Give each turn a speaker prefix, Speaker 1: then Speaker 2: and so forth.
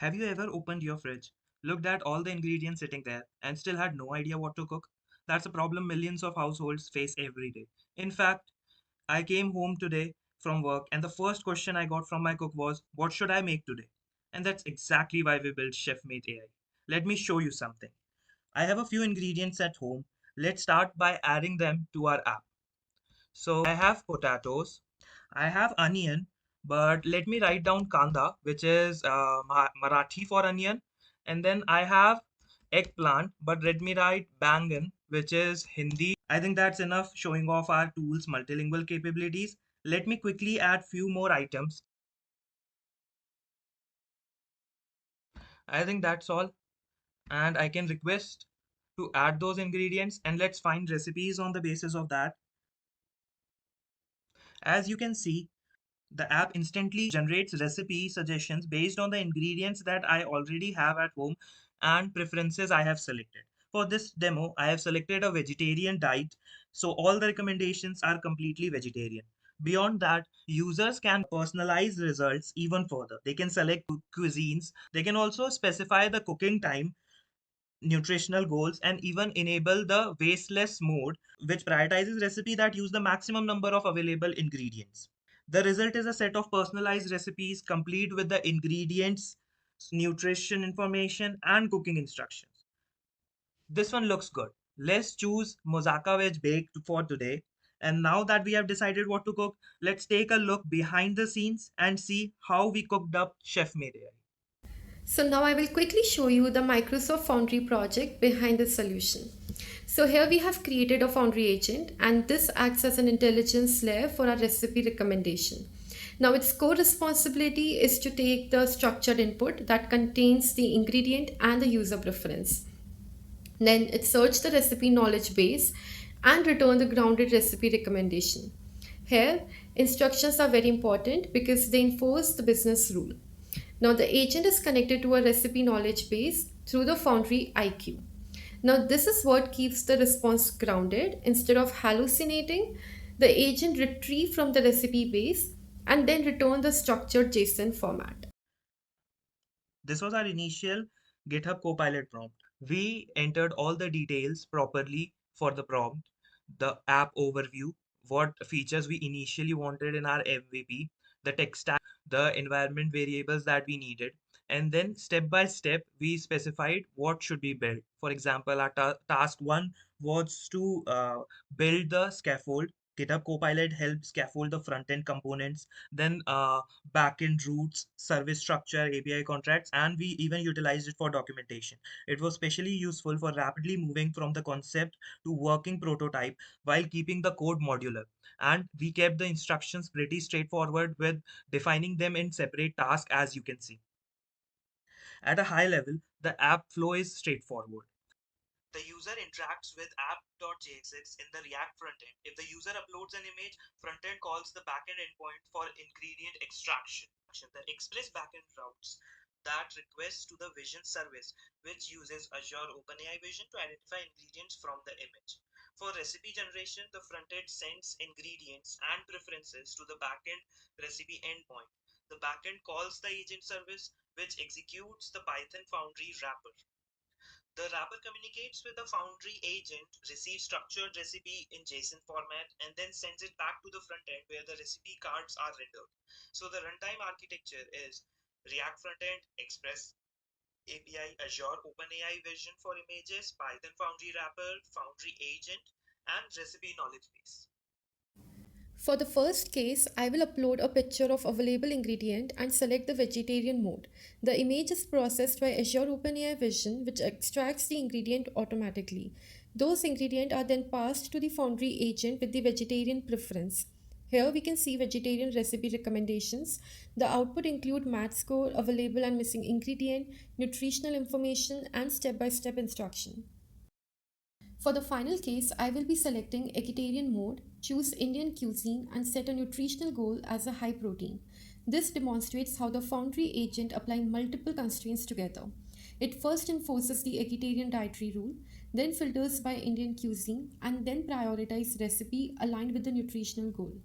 Speaker 1: Have you ever opened your fridge, looked at all the ingredients sitting there, and still had no idea what to cook? That's a problem millions of households face every day. In fact, I came home today from work, and the first question I got from my cook was, "What should I make today?" And that's exactly why we built ChefMate AI. Let me show you something. I have a few ingredients at home. Let's start by adding them to our app. So I have potatoes, I have onion, but let me write down kanda, which is Marathi for onion. And then I have eggplant, but let me write bangan, which is Hindi. I think that's enough showing off our tools' multilingual capabilities. Let me quickly add few more items. I think that's all. And I can request to add those ingredients and let's find recipes on the basis of that. As you can see, the app instantly generates recipe suggestions based on the ingredients that I already have at home and preferences I have selected. For this demo, I have selected a vegetarian diet, so all the recommendations are completely vegetarian. Beyond that, users can personalize results even further. They can select cuisines, they can also specify the cooking time, nutritional goals, and even enable the wasteless mode, which prioritizes recipe that use the maximum number of available ingredients. The result is a set of personalized recipes complete with the ingredients, nutrition information, and cooking instructions. This one looks good. Let's choose moussaka veg baked for today. And now that we have decided what to cook, let's take a look behind the scenes and see how we cooked up Chef Made AI.
Speaker 2: So now I will quickly show you the Microsoft Foundry project behind the solution. So here we have created a Foundry agent and this acts as an intelligence layer for our recipe recommendation. Now its core responsibility is to take the structured input that contains the ingredient and the user preference. Then it search the recipe knowledge base and return the grounded recipe recommendation. Here, instructions are very important because they enforce the business rule. Now, the agent is connected to a recipe knowledge base through the Foundry IQ. Now, this is what keeps the response grounded. Instead of hallucinating, the agent retrieve from the recipe base and then return the structured JSON format.
Speaker 1: This was our initial GitHub Copilot prompt. We entered all the details properly for the prompt, the app overview, what features we initially wanted in our MVP, the tech stack, the environment variables that we needed, and then step by step we specified what should be built. For example, our task one was to build the scaffold. GitHub Copilot helps scaffold the front end components, then backend routes, service structure, API contracts, and we even utilized it for documentation. It was especially useful for rapidly moving from the concept to working prototype while keeping the code modular. And we kept the instructions pretty straightforward with defining them in separate tasks, as you can see. At a high level, the app flow is straightforward. The user interacts with app.js in the React frontend. If the user uploads an image, frontend calls the backend endpoint for ingredient extraction. The Express backend routes that request to the Vision service, which uses Azure OpenAI Vision to identify ingredients from the image. For recipe generation, the frontend sends ingredients and preferences to the backend recipe endpoint. The backend calls the agent service, which executes the Python Foundry wrapper. The wrapper communicates with the Foundry agent, receives structured recipe in JSON format, and then sends it back to the front end where the recipe cards are rendered. So the runtime architecture is React frontend, Express API, Azure OpenAI Vision for images, Python Foundry wrapper, Foundry agent, and recipe knowledge base.
Speaker 2: For the first case, I will upload a picture of available ingredient and select the vegetarian mode. The image is processed by Azure OpenAI Vision, which extracts the ingredient automatically. Those ingredients are then passed to the Foundry agent with the vegetarian preference. Here we can see vegetarian recipe recommendations. The output include match score, available and missing ingredient, nutritional information, and step-by-step instruction. For the final case, I will be selecting vegetarian mode, choose Indian cuisine and set a nutritional goal as a high protein. This demonstrates how the Foundry agent applying multiple constraints together. It first enforces the vegetarian dietary rule, then filters by Indian cuisine, and then prioritizes recipe aligned with the nutritional goal.